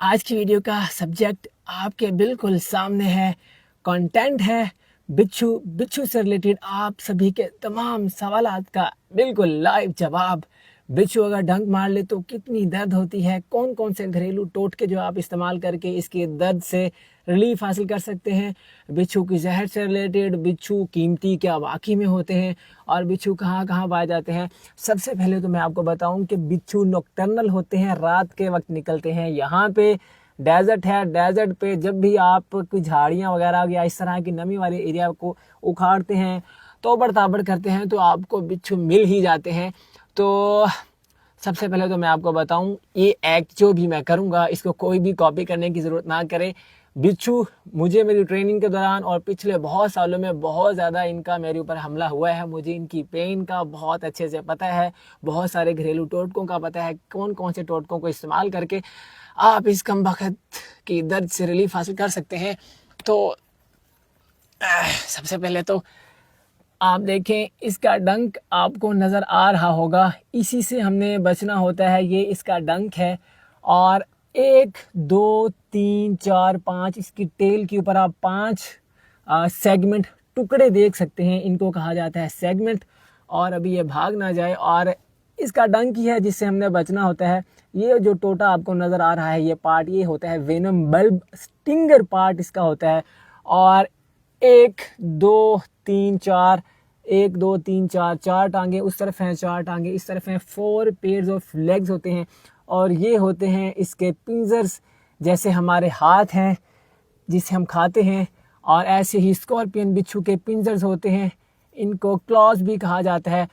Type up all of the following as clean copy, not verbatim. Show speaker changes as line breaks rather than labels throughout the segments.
आज की वीडियो का सब्जेक्ट आपके बिल्कुल सामने है। कंटेंट है बिच्छू। बिच्छू से रिलेटेड आप सभी के तमाम सवालात का बिल्कुल लाइव जवाब। बिच्छू अगर डंक मार ले तो कितनी दर्द होती है, कौन कौन से घरेलू टोटके जो आप इस्तेमाल करके इसके दर्द से रिलीफ हासिल कर सकते हैं। बिच्छू की जहर से रिलेटेड, बिच्छू कीमती क्या वाकई में होते हैं और बिच्छू कहाँ कहाँ पाए जाते हैं। सबसे पहले तो मैं आपको बताऊं कि बिच्छू नॉकटर्नल होते हैं, रात के वक्त निकलते हैं। यहाँ पे डेजर्ट है, डेजर्ट पे जब भी आप कोई झाड़ियाँ वगैरह या इस तरह की नमी वाले एरिया को उखाड़ते हैं, तोबड़ ताबड़ करते हैं, तो आपको बिच्छू मिल ही जाते हैं। तो सबसे पहले तो मैं आपको बताऊं, ये एक्ट जो भी मैं करूंगा इसको कोई भी कॉपी करने की ज़रूरत ना करे। बिच्छू मुझे मेरी ट्रेनिंग के दौरान और पिछले बहुत सालों में बहुत ज़्यादा इनका मेरे ऊपर हमला हुआ है। मुझे इनकी पेन का बहुत अच्छे से पता है, बहुत सारे घरेलू टोटकों का पता है, कौन कौन से टोटकों को इस्तेमाल करके आप इस कमबख्त की दर्द से रिलीफ हासिल कर सकते हैं। तो सबसे पहले तो आप देखें, इसका डंक आपको नज़र आ रहा होगा, इसी से हमने बचना होता है। ये इसका डंक है और 1 2 3 4 5 इसकी टेल के ऊपर आप 5 सेगमेंट टुकड़े देख सकते हैं, इनको कहा जाता है सेगमेंट। और अभी ये भाग ना जाए, और इसका डंक ही है जिससे हमने बचना होता है। ये जो टोटा आपको नज़र आ रहा है, ये पार्ट ये होता है वेनम बल्ब, स्टिंगर पार्ट इसका होता है। और 1 2 3 4 1 2 3 4 4 टांगे उस तरफ हैं, 4 टांगे इस तरफ हैं, 4 पेयर्स ऑफ लेग्स होते हैं। और ये होते हैं इसके पिंजर्स, जैसे हमारे हाथ हैं जिसे हम खाते हैं, और ऐसे ही स्कॉर्पियन बिच्छू के पिंजर्स होते हैं, इनको क्लॉज भी कहा जाता है।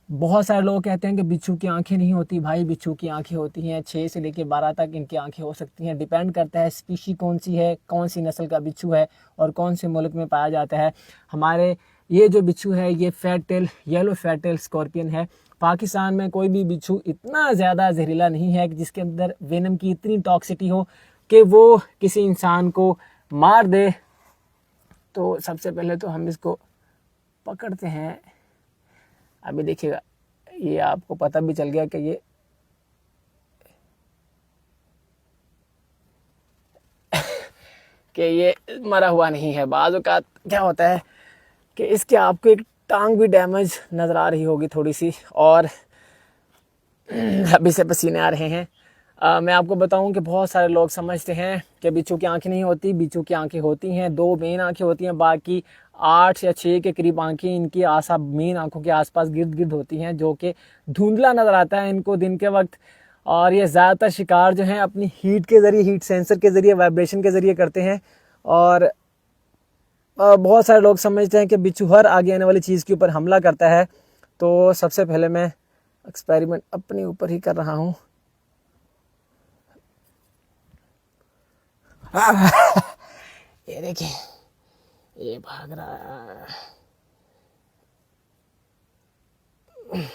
बहुत सारे लोग कहते हैं कि बिच्छू की आंखें नहीं होती। भाई, बिच्छू की आंखें होती हैं, 6 से लेकर 12 तक इनकी आंखें हो सकती हैं। डिपेंड करता है स्पीशी कौन सी है, कौन सी नस्ल का बिच्छू है और कौन से मुल्क में पाया जाता है। हमारे ये जो बिच्छू है ये fat tail, yellow fat tail scorpion है। पाकिस्तान में कोई भी बिच्छू इतना ज़्यादा जहरीला नहीं है कि जिसके अंदर वेनम की इतनी टॉक्सिटी हो कि वो किसी इंसान को मार दे। तो सबसे पहले तो हम इसको पकड़ते हैं। अभी देखिएगा, ये आपको पता भी चल गया कि ये मरा हुआ नहीं है। बाज़ औक़ात क्या होता है कि इसके आपको एक टांग भी डैमेज नज़र आ रही होगी थोड़ी सी, और अभी से पसीने आ रहे हैं। मैं आपको बताऊं कि बहुत सारे लोग समझते हैं कि बिच्छू की आंखें नहीं होती। बिच्छू की आंखें होती हैं, 2 मेन आंखें होती हैं, बाकी 8 या 6 के करीब आंखें इनकी मेन आंखों के आसपास गिर्द गिर्द होती हैं, जो कि धुंधला नज़र आता है इनको दिन के वक्त। और ये ज़्यादातर शिकार जो हैं अपनी हीट के ज़रिए, हीट सेंसर के ज़रिए, वाइब्रेशन के ज़रिए करते हैं। और बहुत सारे लोग समझते हैं कि बिच्छू हर आगे आने वाली चीज़ के ऊपर हमला करता है। तो सबसे पहले मैं एक्सपेरिमेंट अपने ऊपर ही कर रहा हूँ। ये देखिए, ये भाग रहा है।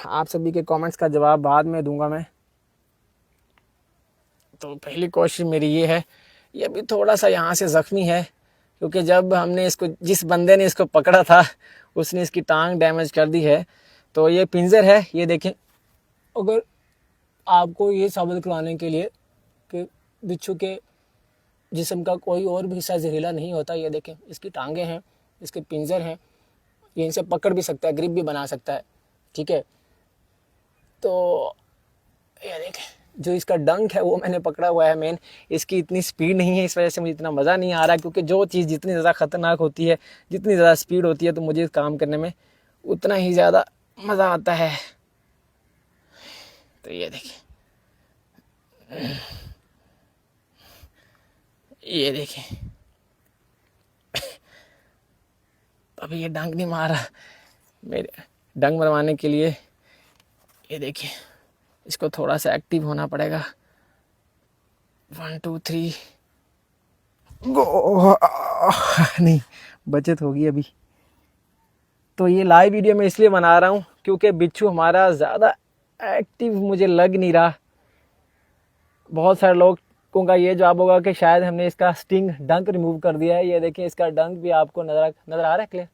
आप सभी के कमेंट्स का जवाब बाद में दूंगा मैं। तो पहली कोशिश मेरी ये है, ये भी थोड़ा सा यहाँ से ज़ख्मी है, क्योंकि जब हमने इसको, जिस बंदे ने इसको पकड़ा था उसने इसकी टांग डैमेज कर दी है। तो ये पिंजर है, ये देखें। अगर आपको ये साबित करवाने के लिए कि बिच्छू के जिस्म का कोई और भी हिस्सा जहरीला नहीं होता, ये देखें, इसकी टांगे हैं, इसके पिंजर हैं, ये इनसे पकड़ भी सकता है, ग्रिप भी बना सकता है, ठीक है। तो ये देखें, जो इसका डंक है वो मैंने पकड़ा हुआ है मेन। इसकी इतनी स्पीड नहीं है, इस वजह से मुझे इतना मज़ा नहीं आ रहा, क्योंकि जो चीज़ जितनी ज़्यादा ख़तरनाक होती है, जितनी ज़्यादा स्पीड होती है, तो मुझे काम करने में उतना ही ज़्यादा मज़ा आता है। तो ये देखिए, ये देखें, अभी ये डंक नहीं मारा। मेरे डंक मरवाने के लिए ये देखिए, इसको थोड़ा सा एक्टिव होना पड़ेगा। 1 2 3 गो। नहीं, बचत होगी अभी। तो ये लाइव वीडियो मैं इसलिए बना रहा हूँ क्योंकि बिच्छू हमारा ज़्यादा एक्टिव मुझे लग नहीं रहा। बहुत सारे लोगों का ये जवाब होगा कि शायद हमने इसका स्टिंग डंक रिमूव कर दिया है। ये देखें, इसका डंक भी आपको नज़र आ रहा है क्लियर?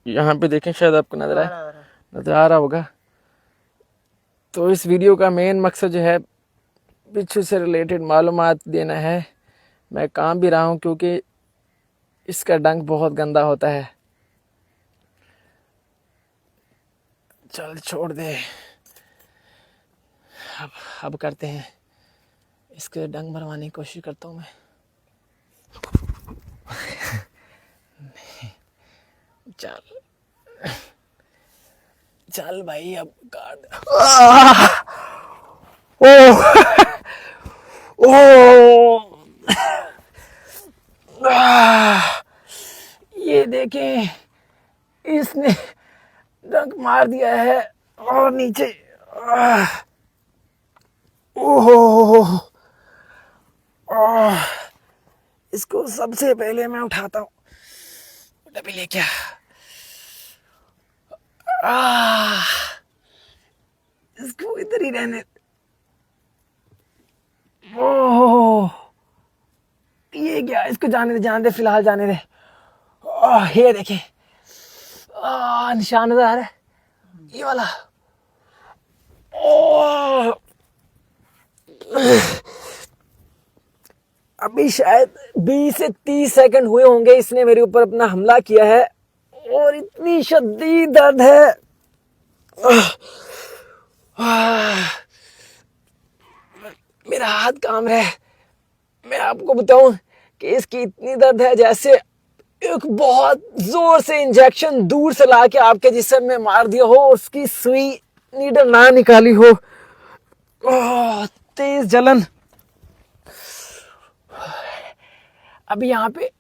यहाँ पे देखें, शायद आपको नज़र आ रहा होगा। तो इस वीडियो का मेन मकसद जो है बिच्छू से रिलेटेड मालूमात देना है। मैं काम भी रहा हूँ क्योंकि इसका डंक बहुत गंदा होता है। चल छोड़ दे। अब करते हैं, इसके डंक भरवाने की कोशिश करता हूँ मैं। चल चल भाई, अब काट। ओह ओह, ये देखें, इसने डंक मार दिया है और नीचे। ओह, इसको सबसे पहले मैं उठाता हूँ, डब्बी लेके इसको इधर ही रहने। ओह, ये क्या, इसको जाने दे फिलहाल जाने दे। ये देखें, निशान नजर आ रहा है, ये वाला। अभी शायद 20 से 30 सेकंड हुए होंगे इसने मेरे ऊपर अपना हमला किया है, और इतनी शदीद दर्द है। मेरा हाथ काम रहा है। मैं आपको बताऊं कि इसकी इतनी दर्द है जैसे एक बहुत जोर से इंजेक्शन दूर से लाके आपके जिस्म में मार दिया हो, उसकी सुई नीडल ना निकाली हो। तेज जलन। अभी यहाँ पे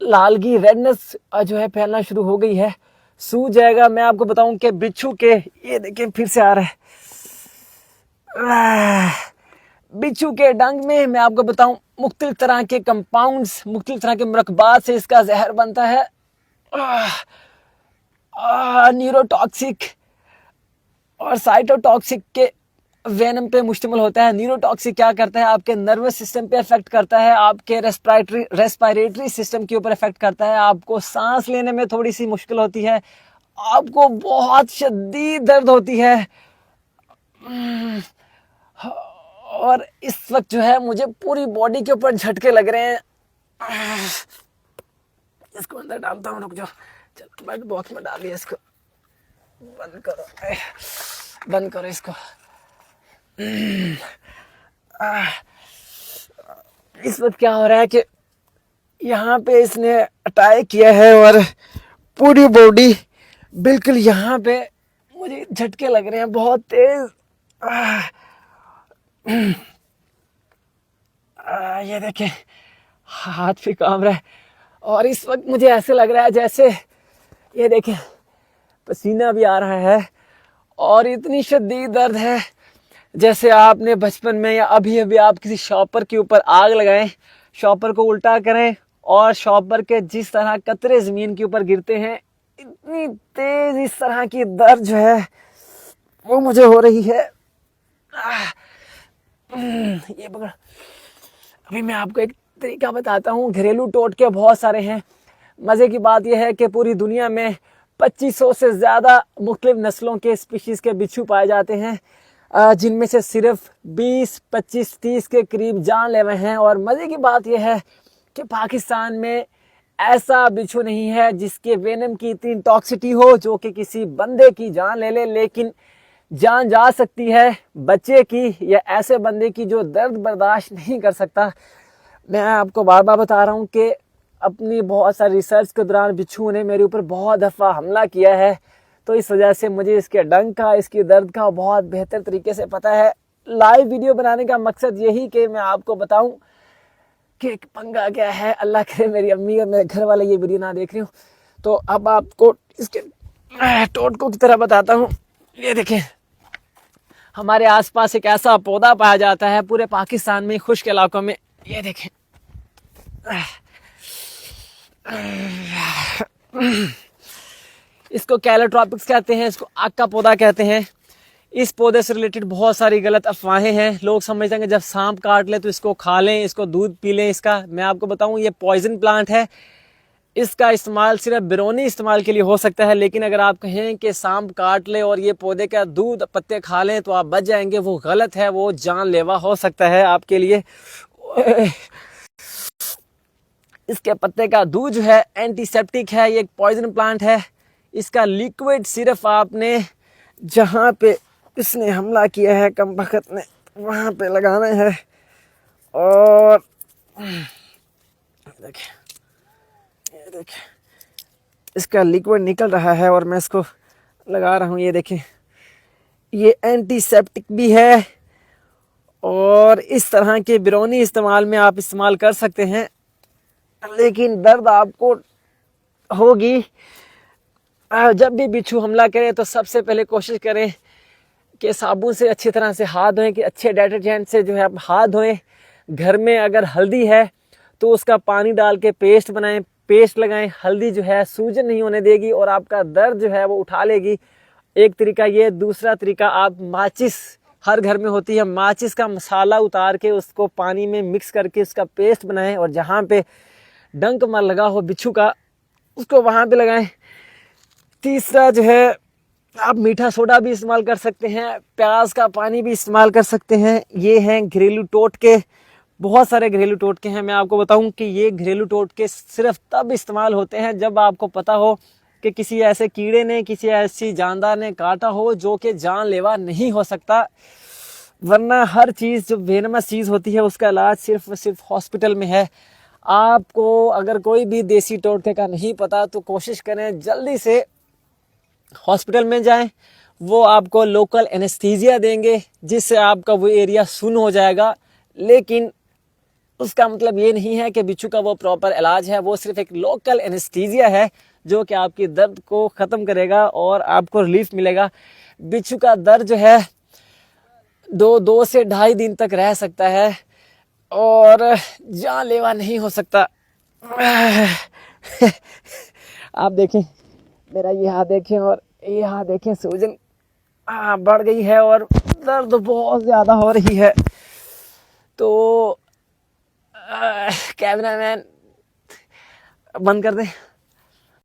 लालगी रेडनेस जो है फैलना शुरू हो गई है, सूज जाएगा। मैं आपको बताऊं कि बिच्छू के, ये देखिए फिर से आ रहा है, बिच्छू के डंग में मैं आपको बताऊं मुख्तलिफ तरह के कंपाउंड्स, मुख्तलिफ तरह के मुरक्बात से इसका जहर बनता है। न्यूरोटॉक्सिक और साइटोटॉक्सिक के वेनम पे मुश्तमिल होता है। न्यूरोटॉक्सिक क्या करता है, आपके नर्वस सिस्टम पे इफेक्ट करता है, आपके रेस्पिरेटरी सिस्टम के ऊपर इफेक्ट करता है, आपको सांस लेने में थोड़ी सी मुश्किल होती है, आपको बहुत शदीद दर्द होती है। और इस वक्त जो है मुझे पूरी बॉडी के ऊपर झटके लग रहे हैं। इसको अंदर डालता हूँ, रुक जाओ। चलो बेड बॉक्स में डालिए इसको, बंद करो, बंद करो इसको। इस वक्त क्या हो रहा है कि यहाँ पे इसने अटैक किया है और पूरी बॉडी बिल्कुल यहाँ पे मुझे झटके लग रहे हैं बहुत तेज। ये देखें, हाथ भी काम रहा है, और इस वक्त मुझे ऐसे लग रहा है जैसे, ये देखें, पसीना भी आ रहा है और इतनी शदीद दर्द है जैसे आपने बचपन में या अभी अभी आप किसी शॉपर के ऊपर आग लगाएं, शॉपर को उल्टा करें और शॉपर के जिस तरह कतरे ज़मीन के ऊपर गिरते हैं, इतनी तेज इस तरह की दर्द जो है वो मुझे हो रही है। ये पकड़। अभी मैं आपको एक तरीका बताता हूँ, घरेलू टोटके बहुत सारे हैं। मज़े की बात यह है कि पूरी दुनिया में 2500 से ज़्यादा मुख्तलिफ नस्लों के स्पीशीज़ के बिच्छू पाए जाते हैं, जिनमें से सिर्फ 20, 25, 30 के करीब जानलेवा हैं। और मज़े की बात यह है कि पाकिस्तान में ऐसा बिच्छू नहीं है जिसके वेनम की इतनी टॉक्सिटी हो जो कि किसी बंदे की जान ले ले, लेकिन जान जा सकती है बच्चे की या ऐसे बंदे की जो दर्द बर्दाश्त नहीं कर सकता। मैं आपको बार बार बता रहा हूँ कि अपनी बहुत सारी रिसर्च के दौरान बिच्छू ने मेरे ऊपर बहुत दफ़ा हमला किया है, तो इस वजह से मुझे इसके डंक का, इसकी दर्द का बहुत बेहतर तरीके से पता है। लाइव वीडियो बनाने का मकसद यही कि मैं आपको बताऊं कि पंगा क्या है। अल्लाह करे मेरी अम्मी और मेरे घर वाले ये वीडियो ना देख रहे हो। तो अब आपको इसके टोटकों की तरह बताता हूँ। ये देखें, हमारे आसपास एक ऐसा पौधा पाया जाता है पूरे पाकिस्तान में, खुश्क इलाकों में। ये देखें, इसको कैलोट्रॉपिक्स कहते हैं, इसको आग का पौधा कहते हैं। इस पौधे से रिलेटेड बहुत सारी गलत अफवाहें हैं। लोग समझते हैं कि जब सांप काट ले तो इसको खा लें, इसको दूध पी लें। इसका मैं आपको बताऊं, ये पॉइजन प्लांट है।
इसका इस्तेमाल सिर्फ बिरौनी इस्तेमाल के लिए हो सकता है, लेकिन अगर आप कहें कि सांप काट ले और ये पौधे का दूध पत्ते खा लें तो आप बच जाएंगे, वो गलत है, वो जानलेवा हो सकता है आपके लिए। इसके पत्ते का दूध जो है एंटीसेप्टिक है, ये एक पॉइजन प्लांट है। इसका लिक्विड सिर्फ आपने जहाँ पे इसने हमला किया है कम बखत ने वहाँ पे लगाना है। और देखिए, ये देखिए इसका लिक्विड निकल रहा है और मैं इसको लगा रहा हूँ। ये देखिए, ये एंटीसेप्टिक भी है और इस तरह के बिरौनी इस्तेमाल में आप इस्तेमाल कर सकते हैं, लेकिन दर्द आपको होगी। जब भी बिच्छू हमला करे तो सबसे पहले कोशिश करें कि साबुन से अच्छी तरह से हाथ धोएं, कि अच्छे डिटर्जेंट से जो है आप हाथ धोएं। घर में अगर हल्दी है तो उसका पानी डाल के पेस्ट बनाएं, पेस्ट लगाएं। हल्दी जो है सूजन नहीं होने देगी और आपका दर्द जो है वो उठा लेगी। एक तरीका ये। दूसरा तरीका, आप माचिस, हर घर में होती है, माचिस का मसाला उतार के उसको पानी में मिक्स करके उसका पेस्ट बनाएं और जहाँ पे डंक मार लगा हो बिच्छू का उसको वहाँ पे लगाएं। तीसरा जो है, आप मीठा सोडा भी इस्तेमाल कर सकते हैं, प्याज का पानी भी इस्तेमाल कर सकते हैं। ये हैं घरेलू टोटके, बहुत सारे घरेलू टोटके हैं। मैं आपको बताऊं कि ये घरेलू टोटके सिर्फ तब इस्तेमाल होते हैं जब आपको पता हो कि किसी ऐसे कीड़े ने, किसी ऐसी जानदार ने काटा हो जो कि जानलेवा नहीं हो सकता। वरना हर चीज़ जो वेनमस चीज़ होती है उसका इलाज सिर्फ हॉस्पिटल में है। आपको अगर कोई भी देसी टोटके का नहीं पता तो कोशिश करें जल्दी से हॉस्पिटल में जाएं। वो आपको लोकल एनेस्थीसिया देंगे जिससे आपका वो एरिया सुन्न हो जाएगा, लेकिन उसका मतलब ये नहीं है कि बिच्छू का वो प्रॉपर इलाज है। वो सिर्फ एक लोकल एनेस्थीसिया है जो कि आपकी दर्द को ख़त्म करेगा और आपको रिलीफ मिलेगा। बिच्छू का दर्द जो है 2 से 2.5 दिन तक रह सकता है और जानलेवा नहीं हो सकता। आप देखें, मेरा ये हाथ देखें और ये हाथ देखें, सूजन बढ़ गई है और दर्द बहुत ज़्यादा हो रही है। तो कैमरामैन बंद कर दें।